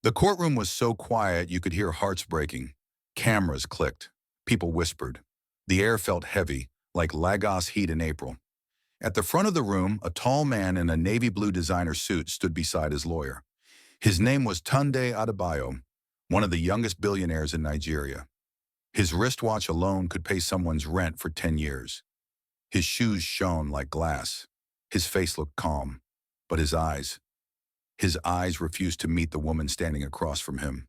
The courtroom was so quiet you could hear hearts breaking. Cameras clicked. People whispered. The air felt heavy, like Lagos heat in April. At the front of the room, a tall man in a navy blue designer suit stood beside his lawyer. His name was Tunde Adebayo, one of the youngest billionaires in Nigeria. His wristwatch alone could pay someone's rent for 10 years. His shoes shone like glass. His face looked calm, but his eyes refused to meet the woman standing across from him.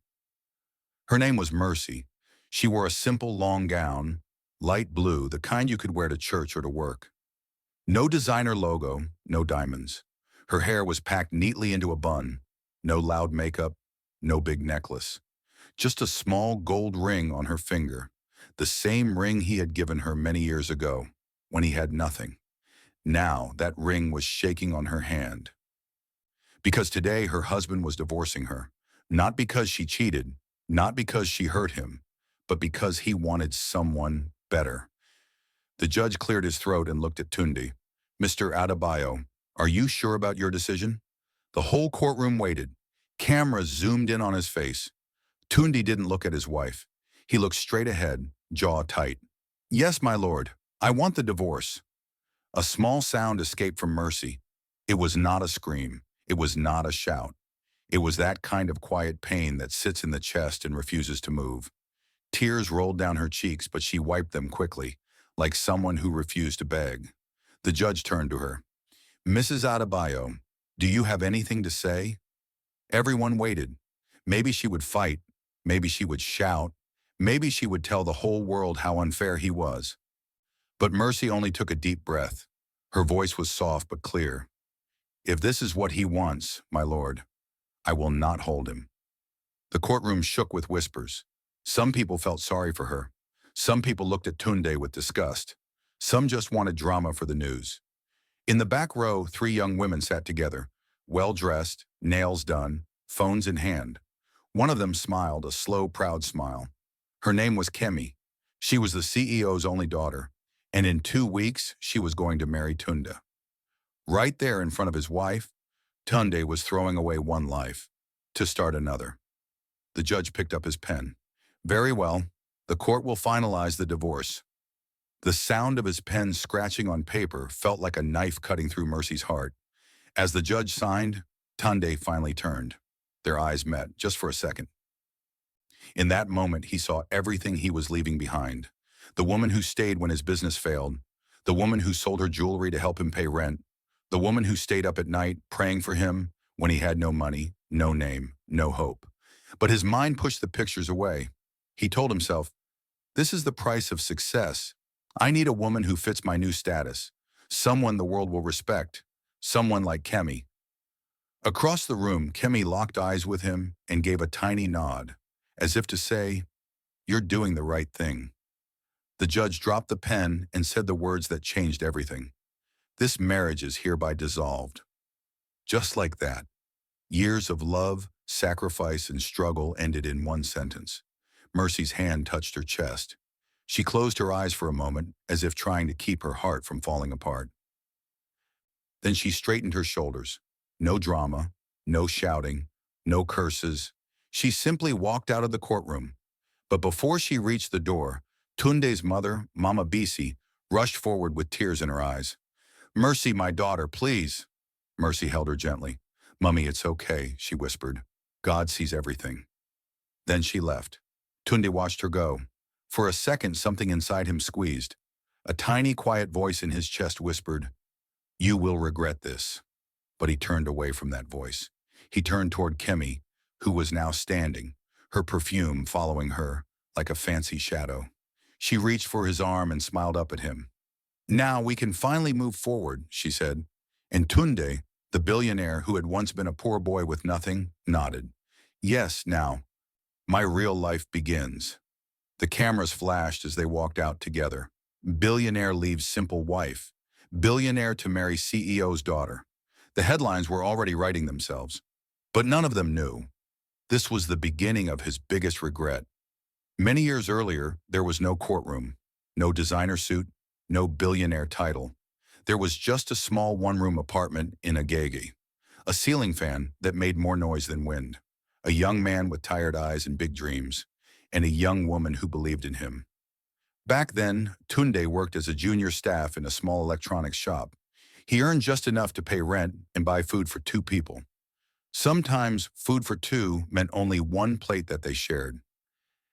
Her name was Mercy. She wore a simple long gown, light blue, the kind you could wear to church or to work. No designer logo, no diamonds. Her hair was packed neatly into a bun. No loud makeup, no big necklace. Just a small gold ring on her finger, the same ring he had given her many years ago, when he had nothing. Now that ring was shaking on her hand. Because today her husband was divorcing her, not because she cheated, not because she hurt him, but because he wanted someone better. The judge cleared his throat and looked at Tunde. "Mr. Adebayo, are you sure about your decision?" The whole courtroom waited. Cameras zoomed in on his face. Tunde didn't look at his wife. He looked straight ahead, jaw tight. "Yes, my lord. I want the divorce." A small sound escaped from Mercy. It was not a scream. It was not a shout. It was that kind of quiet pain that sits in the chest and refuses to move. Tears rolled down her cheeks, but she wiped them quickly, like someone who refused to beg. The judge turned to her. "Mrs. Adebayo, do you have anything to say?" Everyone waited. Maybe she would fight. Maybe she would shout. Maybe she would tell the whole world how unfair he was. But Mercy only took a deep breath. Her voice was soft but clear. "If this is what he wants, my lord, I will not hold him." The courtroom shook with whispers. Some people felt sorry for her. Some people looked at Tunde with disgust. Some just wanted drama for the news. In the back row, three young women sat together, well-dressed, nails done, phones in hand. One of them smiled, a slow, proud smile. Her name was Kemi. She was the CEO's only daughter, and in 2 weeks, she was going to marry Tunde. Right there in front of his wife, Tunde was throwing away one life to start another. The judge picked up his pen. "Very well, the court will finalize the divorce." The sound of his pen scratching on paper felt like a knife cutting through Mercy's heart. As the judge signed, Tunde finally turned. Their eyes met, just for a second. In that moment, he saw everything he was leaving behind. The woman who stayed when his business failed. The woman who sold her jewelry to help him pay rent. The woman who stayed up at night praying for him when he had no money, no name, no hope. But his mind pushed the pictures away. He told himself, "This is the price of success. I need a woman who fits my new status, someone the world will respect, someone like Kemi." Across the room, Kemi locked eyes with him and gave a tiny nod, as if to say, "You're doing the right thing." The judge dropped the pen and said the words that changed everything. "This marriage is hereby dissolved." Just like that, years of love, sacrifice, and struggle ended in one sentence. Mercy's hand touched her chest. She closed her eyes for a moment, as if trying to keep her heart from falling apart. Then she straightened her shoulders. No drama, no shouting, no curses. She simply walked out of the courtroom. But before she reached the door, Tunde's mother, Mama Bisi, rushed forward with tears in her eyes. "Mercy, my daughter, please." Mercy held her gently. "Mummy, it's okay," she whispered. "God sees everything." Then she left. Tunde watched her go. For a second, something inside him squeezed. A tiny, quiet voice in his chest whispered, "You will regret this." But he turned away from that voice. He turned toward Kemi, who was now standing, her perfume following her like a fancy shadow. She reached for his arm and smiled up at him. "Now we can finally move forward," she said. And Tunde, the billionaire who had once been a poor boy with nothing, nodded. "Yes, now, my real life begins." The cameras flashed as they walked out together. Billionaire leaves simple wife. Billionaire to marry CEO's daughter. The headlines were already writing themselves. But none of them knew. This was the beginning of his biggest regret. Many years earlier, there was no courtroom, no designer suit, no billionaire title. There was just a small one-room apartment in Agege, a ceiling fan that made more noise than wind, a young man with tired eyes and big dreams, and a young woman who believed in him. Back then, Tunde worked as a junior staff in a small electronics shop. He earned just enough to pay rent and buy food for two people. Sometimes food for two meant only one plate that they shared.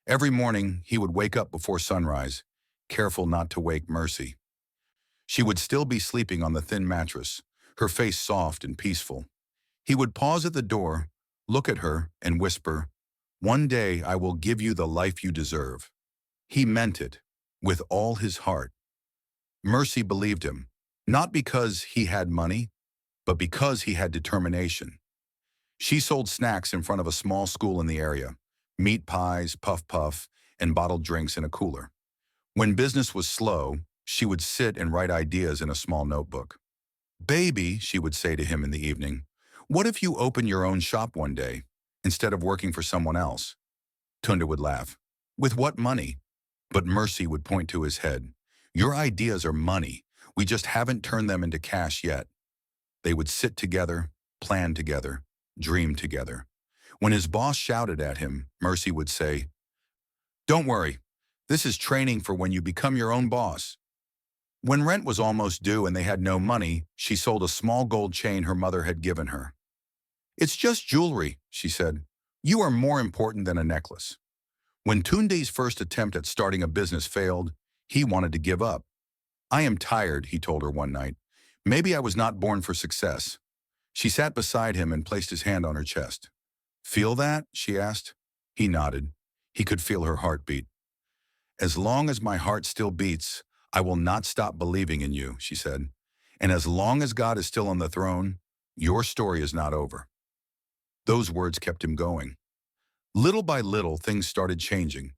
Every morning, he would wake up before sunrise, careful not to wake Mercy. She would still be sleeping on the thin mattress, her face soft and peaceful. He would pause at the door, look at her, and whisper, "One day I will give you the life you deserve." He meant it, with all his heart. Mercy believed him, not because he had money, but because he had determination. She sold snacks in front of a small school in the area, meat pies, puff, and bottled drinks in a cooler. When business was slow, she would sit and write ideas in a small notebook. "Baby," she would say to him in the evening, "what if you open your own shop one day, instead of working for someone else?" Tunda would laugh. "With what money?" But Mercy would point to his head. "Your ideas are money. We just haven't turned them into cash yet." They would sit together, plan together, dream together. When his boss shouted at him, Mercy would say, "Don't worry. This is training for when you become your own boss." When rent was almost due and they had no money, she sold a small gold chain her mother had given her. "It's just jewelry," she said. "You are more important than a necklace." When Tunde's first attempt at starting a business failed, he wanted to give up. "I am tired," he told her one night. "Maybe I was not born for success." She sat beside him and placed his hand on her chest. "Feel that?" she asked. He nodded. He could feel her heartbeat. "As long as my heart still beats, I will not stop believing in you," she said. "And as long as God is still on the throne, your story is not over." Those words kept him going. Little by little, things started changing.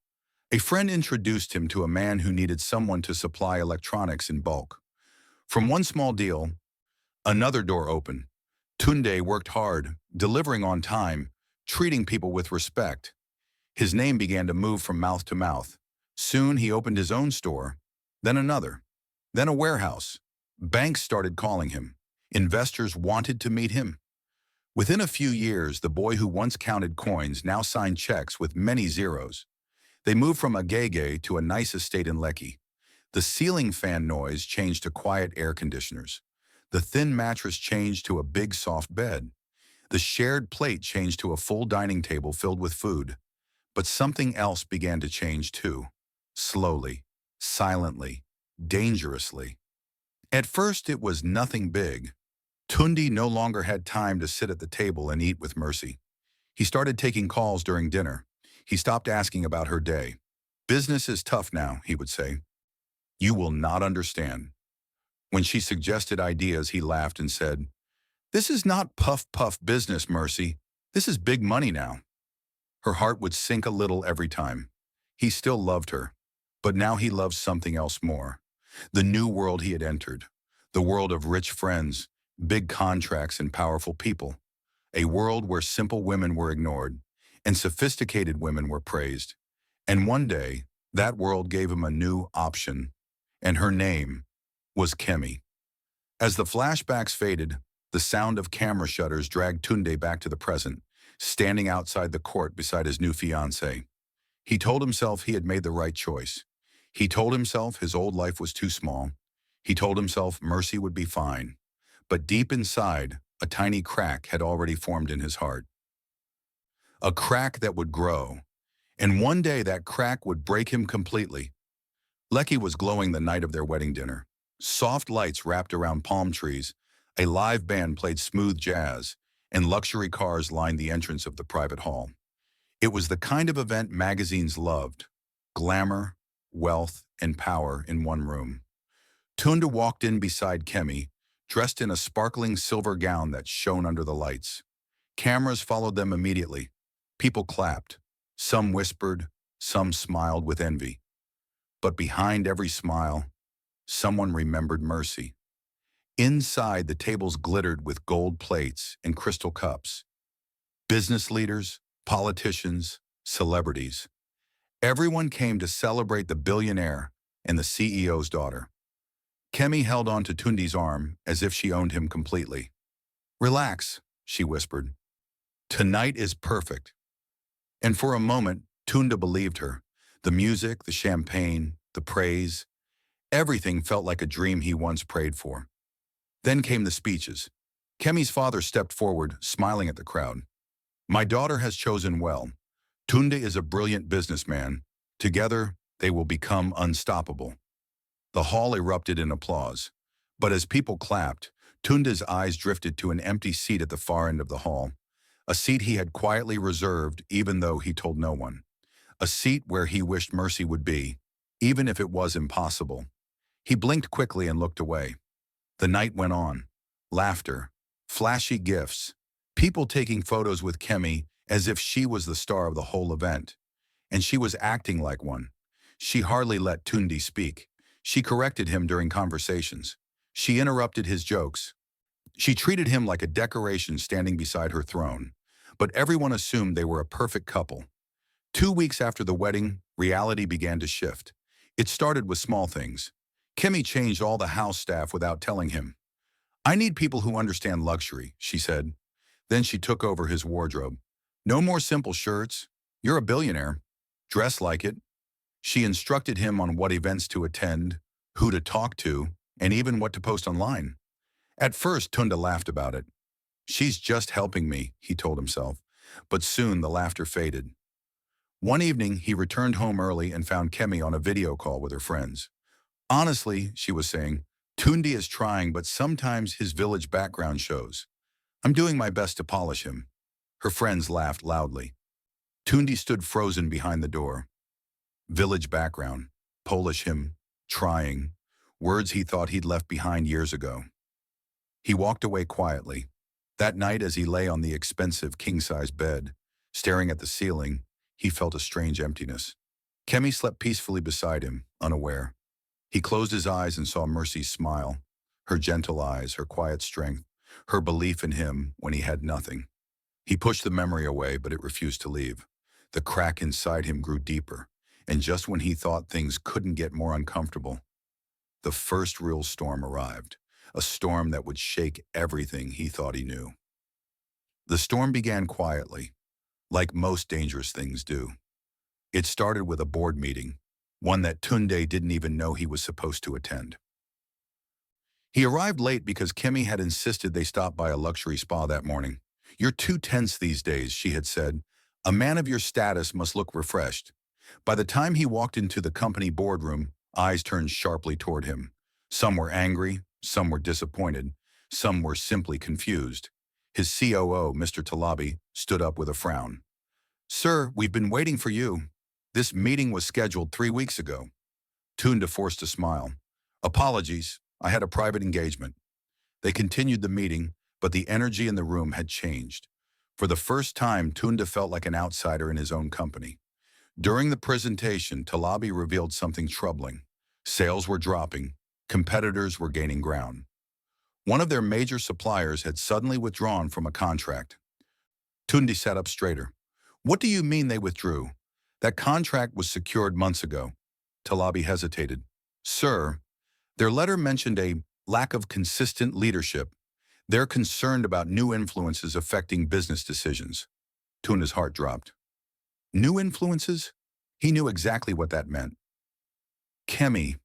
A friend introduced him to a man who needed someone to supply electronics in bulk. From one small deal, another door opened. Tunde worked hard, delivering on time, treating people with respect. His name began to move from mouth to mouth. Soon he opened his own store, then another, then a warehouse. Banks started calling him. Investors wanted to meet him. Within a few years, the boy who once counted coins now signed checks with many zeros. They moved from a Agege to a nice estate in Lekki. The ceiling fan noise changed to quiet air conditioners. The thin mattress changed to a big soft bed. The shared plate changed to a full dining table filled with food. But something else began to change too. Slowly, silently, dangerously. At first it was nothing big. Tundi no longer had time to sit at the table and eat with Mercy. He started taking calls during dinner. He stopped asking about her day. "Business is tough now," he would say. "You will not understand." When she suggested ideas, he laughed and said, "This is not puff business, Mercy. This is big money now." Her heart would sink a little every time. He still loved her, but now he loved something else more. The new world he had entered. The world of rich friends, big contracts, and powerful people. A world where simple women were ignored and sophisticated women were praised. And one day, that world gave him a new option, and her name was Kemi. As the flashbacks faded, the sound of camera shutters dragged Tunde back to the present, standing outside the court beside his new fiancée. He told himself he had made the right choice. He told himself his old life was too small. He told himself Mercy would be fine. But deep inside, a tiny crack had already formed in his heart. A crack that would grow. And one day that crack would break him completely. Lekki was glowing the night of their wedding dinner. Soft lights wrapped around palm trees, a live band played smooth jazz, and luxury cars lined the entrance of the private hall. It was the kind of event magazines loved. Glamour, wealth, and power in one room. Tunda walked in beside Kemi, dressed in a sparkling silver gown that shone under the lights. Cameras followed them immediately. People clapped. Some whispered, some smiled with envy. But behind every smile, someone remembered Mercy. Inside, the tables glittered with gold plates and crystal cups. Business leaders, politicians, celebrities. Everyone came to celebrate the billionaire and the CEO's daughter. Kemi held on to Tundi's arm as if she owned him completely. "Relax," she whispered. "Tonight is perfect. And for a moment, Tunda believed her. The music, the champagne, the praise, everything felt like a dream he once prayed for. Then came the speeches. Kemi's father stepped forward, smiling at the crowd. My daughter has chosen well. Tunde is a brilliant businessman. Together, they will become unstoppable. The hall erupted in applause. But as people clapped, Tunde's eyes drifted to an empty seat at the far end of the hall, a seat he had quietly reserved even though he told no one, a seat where he wished mercy would be, even if it was impossible. He blinked quickly and looked away. The night went on. Laughter, flashy gifts, people taking photos with Kemi as if she was the star of the whole event. And she was acting like one. She hardly let Tundi speak. She corrected him during conversations. She interrupted his jokes. She treated him like a decoration standing beside her throne. But everyone assumed they were a perfect couple. 2 weeks after the wedding, reality began to shift. It started with small things. Kemi changed all the house staff without telling him. I need people who understand luxury, she said. Then she took over his wardrobe. No more simple shirts. You're a billionaire. Dress like it. She instructed him on what events to attend, who to talk to, and even what to post online. At first, Tunda laughed about it. She's just helping me, he told himself. But soon the laughter faded. One evening, he returned home early and found Kemi on a video call with her friends. Honestly, she was saying, Tundi is trying, but sometimes his village background shows. I'm doing my best to polish him. Her friends laughed loudly. Tundi stood frozen behind the door. Village background, polish him, trying, words he thought he'd left behind years ago. He walked away quietly. That night, as he lay on the expensive king-size bed, staring at the ceiling, he felt a strange emptiness. Kemi slept peacefully beside him, unaware. He closed his eyes and saw Mercy's smile, her gentle eyes, her quiet strength, her belief in him when he had nothing. He pushed the memory away, but it refused to leave. The crack inside him grew deeper, and just when he thought things couldn't get more uncomfortable, the first real storm arrived, a storm that would shake everything he thought he knew. The storm began quietly, like most dangerous things do. It started with a board meeting, one that Tunde didn't even know he was supposed to attend. He arrived late because Kemi had insisted they stop by a luxury spa that morning. You're too tense these days, she had said. A man of your status must look refreshed. By the time he walked into the company boardroom, eyes turned sharply toward him. Some were angry, some were disappointed, some were simply confused. His COO, Mr. Talabi, stood up with a frown. Sir, we've been waiting for you. This meeting was scheduled 3 weeks ago. Tunda forced a smile. Apologies, I had a private engagement. They continued the meeting, but the energy in the room had changed. For the first time, Tunda felt like an outsider in his own company. During the presentation, Talabi revealed something troubling. Sales were dropping. Competitors were gaining ground. One of their major suppliers had suddenly withdrawn from a contract. Tundi sat up straighter. What do you mean they withdrew? That contract was secured months ago. Talabi hesitated. Sir, their letter mentioned a lack of consistent leadership. They're concerned about new influences affecting business decisions. Tunda's heart dropped. New influences? He knew exactly what that meant. Kemi.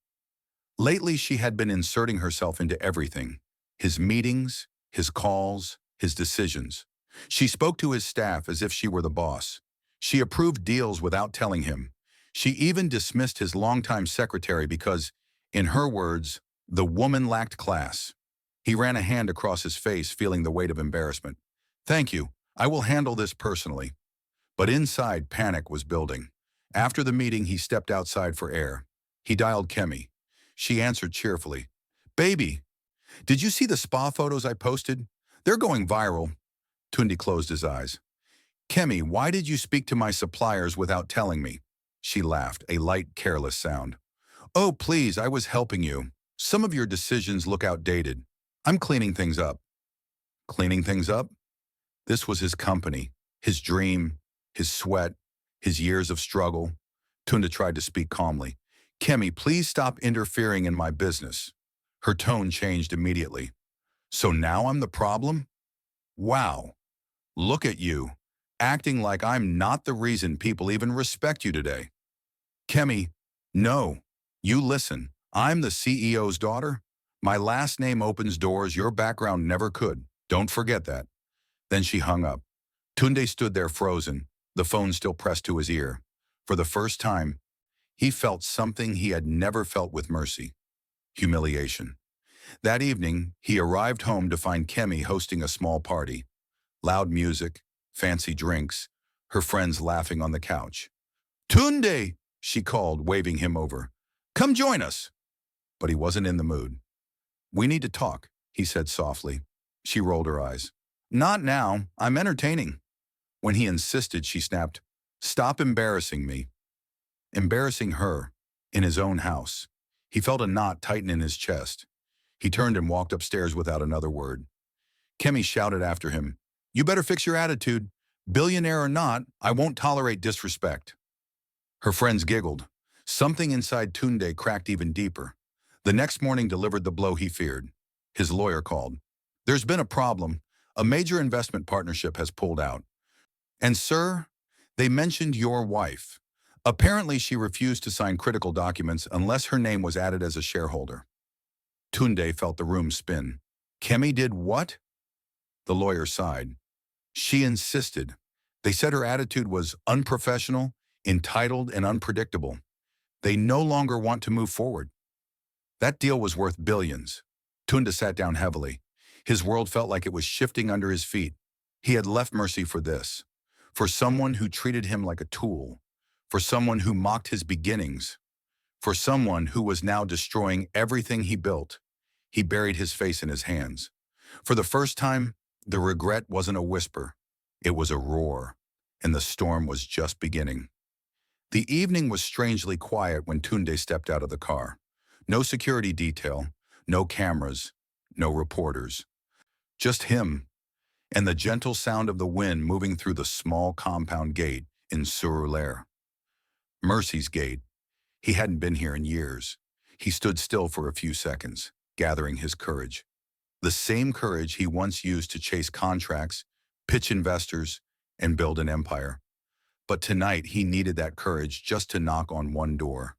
Lately, she had been inserting herself into everything. His meetings, his calls, his decisions. She spoke to his staff as if she were the boss. She approved deals without telling him. She even dismissed his longtime secretary because, in her words, the woman lacked class. He ran a hand across his face, feeling the weight of embarrassment. Thank you. I will handle this personally. But inside, panic was building. After the meeting, he stepped outside for air. He dialed Kemi. She answered cheerfully. Baby, did you see the spa photos I posted? They're going viral. Tundi closed his eyes. Kemi, why did you speak to my suppliers without telling me? She laughed, a light, careless sound. Oh, please, I was helping you. Some of your decisions look outdated. I'm cleaning things up. Cleaning things up? This was his company, his dream, his sweat, his years of struggle. Tunda tried to speak calmly. Kemi, please stop interfering in my business. Her tone changed immediately. So now I'm the problem? Wow. Look at you. acting like I'm not the reason people even respect you today. Kemi, no. You listen. I'm the CEO's daughter. My last name opens doors your background never could. Don't forget that. Then she hung up. Tunde stood there frozen, the phone still pressed to his ear. For the first time, he felt something he had never felt with Mercy: humiliation. That evening, he arrived home to find Kemi hosting a small party. Loud music, fancy drinks, her friends laughing on the couch. Tunde, she called, waving him over. Come join us. But he wasn't in the mood. We need to talk, he said softly. She rolled her eyes. Not now, I'm entertaining. When he insisted, she snapped, Stop embarrassing me. Embarrassing her, in his own house. He felt a knot tighten in his chest. He turned and walked upstairs without another word. Kemi shouted after him, You better fix your attitude. Billionaire or not, I won't tolerate disrespect. Her friends giggled. Something inside Tunde cracked even deeper. The next morning delivered the blow he feared. His lawyer called. There's been a problem. A major investment partnership has pulled out. And sir, they mentioned your wife. Apparently she refused to sign critical documents unless her name was added as a shareholder. Tunde felt the room spin. Kemi did what? The lawyer sighed. She insisted. They said her attitude was unprofessional, entitled, and unpredictable. They no longer want to move forward. That deal was worth billions. Tunde sat down heavily. His world felt like it was shifting under his feet. He had left Mercy for this. For someone who treated him like a tool. For someone who mocked his beginnings. For someone who was now destroying everything he built. He buried his face in his hands. For the first time, the regret wasn't a whisper. It was a roar. And the storm was just beginning. The evening was strangely quiet when Tunde stepped out of the car. No security detail, no cameras, no reporters. Just him, and the gentle sound of the wind moving through the small compound gate in Surulere. Mercy's gate. He hadn't been here in years. He stood still for a few seconds, gathering his courage. The same courage he once used to chase contracts, pitch investors, and build an empire. But tonight he needed that courage just to knock on one door.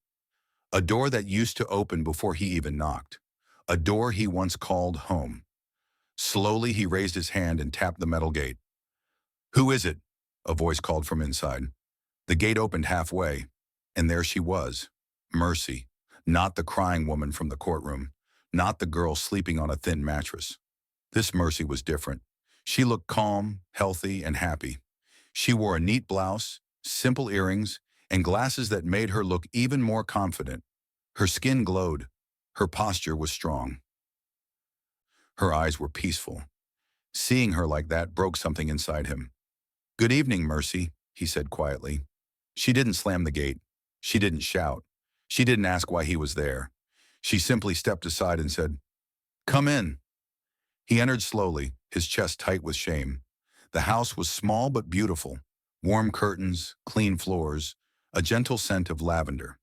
A door that used to open before he even knocked. A door he once called home. Slowly he raised his hand and tapped the metal gate. Who is it? A voice called from inside. The gate opened halfway, and there she was, Mercy, not the crying woman from the courtroom, not the girl sleeping on a thin mattress. This Mercy was different. She looked calm, healthy, and happy. She wore a neat blouse, simple earrings, and glasses that made her look even more confident. Her skin glowed. Her posture was strong. Her eyes were peaceful. Seeing her like that broke something inside him. Good evening, Mercy, he said quietly. She didn't slam the gate. She didn't shout. She didn't ask why he was there. She simply stepped aside and said, Come in. He entered slowly, his chest tight with shame. The house was small but beautiful. Warm curtains, clean floors, a gentle scent of lavender.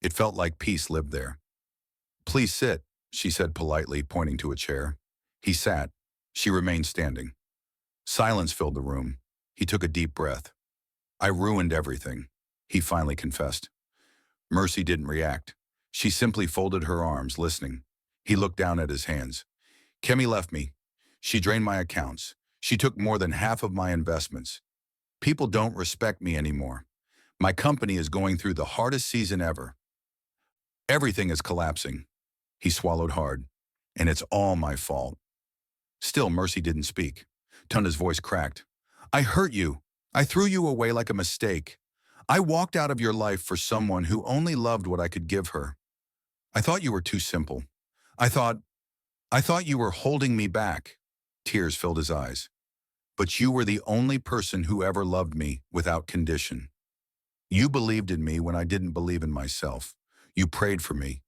It felt like peace lived there. Please sit, she said politely, pointing to a chair. He sat. She remained standing. Silence filled the room. He took a deep breath. I ruined everything, he finally confessed. Mercy didn't react. She simply folded her arms, listening. He looked down at his hands. Kemi left me. She drained my accounts. She took more than half of my investments. People don't respect me anymore. My company is going through the hardest season ever. Everything is collapsing. He swallowed hard. And it's all my fault. Still, Mercy didn't speak. Tunde's voice cracked. I hurt you. I threw you away like a mistake. I walked out of your life for someone who only loved what I could give her. I thought you were too simple. I thought you were holding me back. Tears filled his eyes. But you were the only person who ever loved me without condition. You believed in me when I didn't believe in myself. You prayed for me.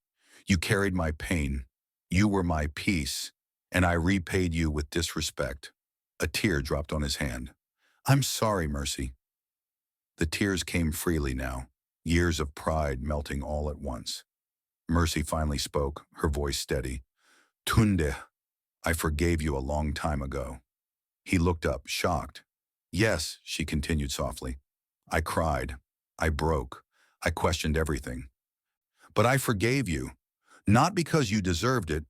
You carried my pain. You were my peace, and I repaid you with disrespect. A tear dropped on his hand. I'm sorry, Mercy. The tears came freely now, years of pride melting all at once. Mercy finally spoke, her voice steady. Tunde, I forgave you a long time ago. He looked up, shocked. Yes, she continued softly. I cried. I broke. I questioned everything. But I forgave you, not because you deserved it,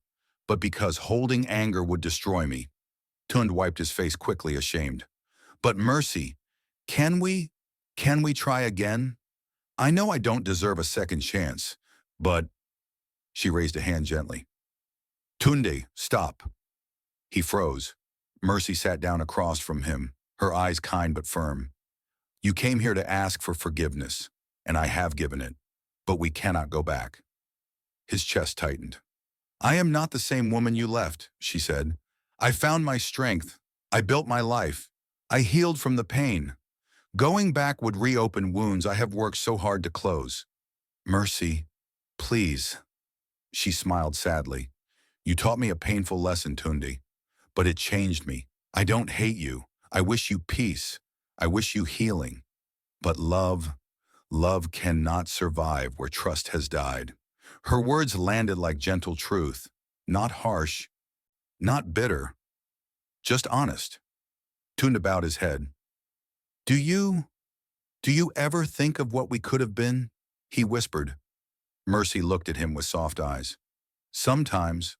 but because holding anger would destroy me. Tund wiped his face quickly, ashamed. But Mercy, can we, can we try again? I know I don't deserve a second chance, but she raised a hand gently. Tunde, stop. He froze. Mercy sat down across from him, her eyes kind but firm. You came here to ask for forgiveness, and I have given it, but we cannot go back. His chest tightened. I am not the same woman you left, she said. I found my strength. I built my life. I healed from the pain. Going back would reopen wounds I have worked so hard to close. Mercy, please. She smiled sadly. You taught me a painful lesson, Tundi, but it changed me. I don't hate you. I wish you peace. I wish you healing. But love cannot survive where trust has died. Her words landed like gentle truth, not harsh, not bitter, just honest. Tunda bowed his head. Do you ever think of what we could have been? He whispered. Mercy looked at him with soft eyes. Sometimes,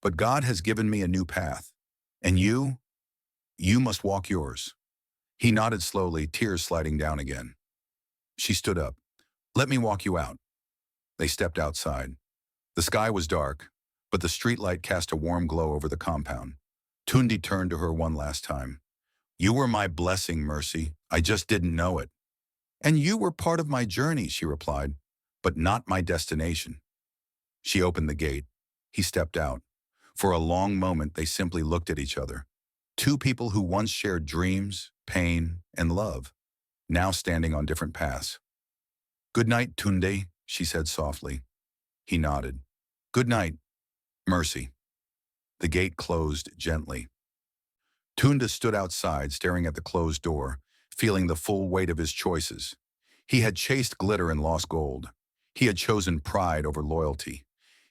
but God has given me a new path. And you must walk yours. He nodded slowly, tears sliding down again. She stood up. Let me walk you out. They stepped outside. The sky was dark, but the streetlight cast a warm glow over the compound. Tundi turned to her one last time. You were my blessing, Mercy. I just didn't know it. And you were part of my journey, she replied, but not my destination. She opened the gate. He stepped out. For a long moment, they simply looked at each other. Two people who once shared dreams, pain, and love, now standing on different paths. Good night, Tunde, she said softly. He nodded. Good night, Mercy. The gate closed gently. Tunda stood outside, staring at the closed door, feeling the full weight of his choices. He had chased glitter and lost gold. He had chosen pride over loyalty.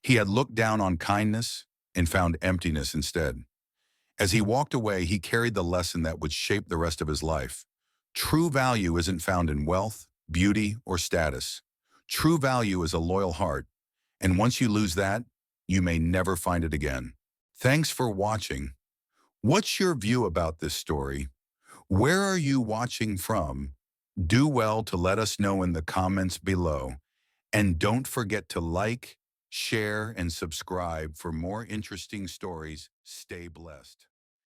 He had looked down on kindness and found emptiness instead. As he walked away, he carried the lesson that would shape the rest of his life. True value isn't found in wealth, beauty, or status. True value is a loyal heart, and once you lose that, you may never find it again. Thanks for watching. What's your view about this story? Where are you watching from? Do well to let us know in the comments below. And don't forget to like, share, and subscribe for more interesting stories. Stay blessed.